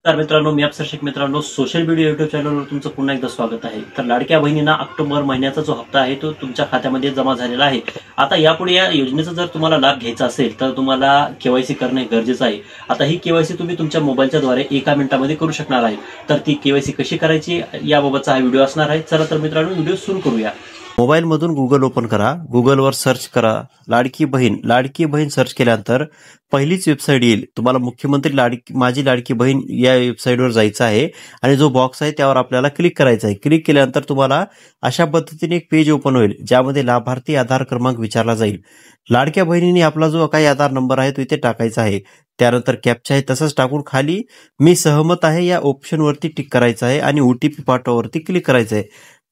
तर मित्रांनो, मी अप्सर शेख. मित्रांनो, सोशल मीडिया युट्यूब चॅनलवर तुमचं पुन्हा एकदा स्वागत आहे. तर लाडक्या बहिणींना ऑक्टोबर महिन्याचा जो हप्ता आहे तो तुमच्या खात्यामध्ये जमा झालेला आहे. आता यापुढे या योजनेचा जर तुम्हाला लाभ घ्यायचा असेल तर तुम्हाला केवायसी करणे गरजेचं आहे. आता ही केवायसी तुम्ही तुमच्या मोबाईलच्या द्वारे 1 मिनिटामध्ये करू शकणार आहे. तर ती केवायसी कशी करायची याबाबतचा हा व्हिडिओ असणार आहे. चला तर मित्रांनो, व्हिडिओ सुरू करूया. मोबाईलमधून गुगल ओपन करा. गुगलवर सर्च करा लाडकी बहीण. लाडकी बहीण सर्च केल्यानंतर पहिलीच वेबसाईट येईल. तुम्हाला मुख्यमंत्री माझी लाडकी बहीण या वेबसाईटवर जायचं आहे आणि जो बॉक्स आहे त्यावर आपल्याला क्लिक करायचं आहे. क्लिक केल्यानंतर तुम्हाला अशा पद्धतीने एक पेज ओपन होईल, ज्यामध्ये लाभार्थी आधार क्रमांक विचारला जाईल. लाडक्या बहिणीने आपला जो काही आधार नंबर आहे तो इथे टाकायचा आहे. त्यानंतर कॅप्चा आहे तसंच टाकून खाली मी सहमत आहे या ऑप्शनवरती टिक करायचं आहे आणि ओटीपी पाठवावरती क्लिक करायचं आहे.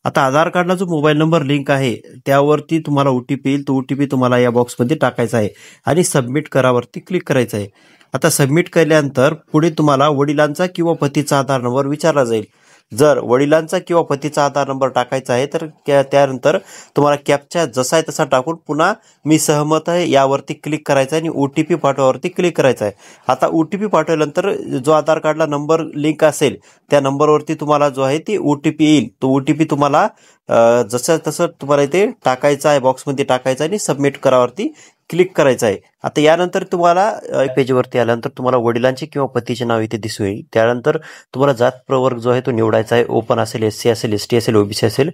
आता आधार कार्डला जो मोबाईल नंबर लिंक आहे त्यावरती तुम्हाला ओटीपी येईल. तो ओटीपी तुम्हाला या बॉक्समध्ये टाकायचा आहे आणि सबमिट करावरती क्लिक करायचं आहे. आता सबमिट केल्यानंतर पुढे तुम्हाला वडिलांचा किंवा पतीचा आधार नंबर विचारला जाईल. जर वडिलांचा किंवा पतीचा आधार नंबर टाकायचा आहे तर त्यानंतर तुम्हाला कॅप्चा जसा आहे तसा टाकून पुन्हा मी सहमत आहे यावरती क्लिक करायचं आहे आणि ओटीपी पाठवावरती क्लिक करायचं आहे. आता ओटीपी पाठवल्यानंतर जो आधार कार्डला नंबर लिंक असेल त्या नंबरवरती तुम्हाला जो आहे ती ओटीपी येईल. तो ओटीपी तुम्हाला जसं तसं तुम्हाला इथे टाकायचा आहे, बॉक्समध्ये टाकायचा आहे आणि सबमिट करावरती क्लिक करायचं आहे. आता यानंतर तुम्हाला पेजवरती आल्यानंतर तुम्हाला वडिलांचे किंवा पतीचे नाव इथे दिसू येईल. त्यानंतर तुम्हाला जात प्रवर्ग जो आहे तो निवडायचा आहे. ओपन असेल, SC असेल, ST असेल, OBC असेल.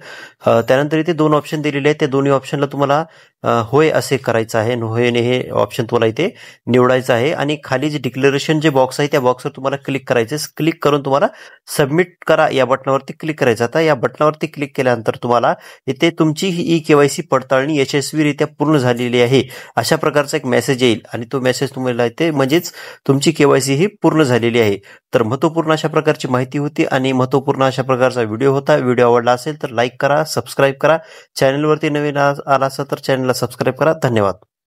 त्यानंतर इथे 2 ऑप्शन दिलेले आहेत. त्या दोन्ही ऑप्शनला तुम्हाला होय असे करायचं आहे. होयने हे ऑप्शन तुम्हाला इथे निवडायचं आहे आणि खाली जे डिक्लेरेशन जे बॉक्स आहे त्या बॉक्सवर तुम्हाला क्लिक करायचं आहे. क्लिक करून तुम्हाला सबमिट करा या बटनावरती क्लिक करायचं. आता या बटनावरती क्लिक केल्यानंतर तुम्हाला इथे तुमची ही केवायसी पडताळणी यशस्वीरित्या पूर्ण झालेली आहे अशा प्रकारचा एक मेसेज येईल आणि तो मेसेज तुम्हाला येते, म्हणजेच तुमची केवायसी ही पूर्ण झालेली आहे. तर महत्त्वपूर्ण अशा प्रकारची माहिती होती आणि महत्त्वपूर्ण अशा प्रकारचा व्हिडिओ होता. व्हिडिओ आवडला असेल तर लाईक करा, सबस्क्राईब करा. चॅनलवरती नवीन आला असेल तर चॅनलला सबस्क्राईब करा. धन्यवाद.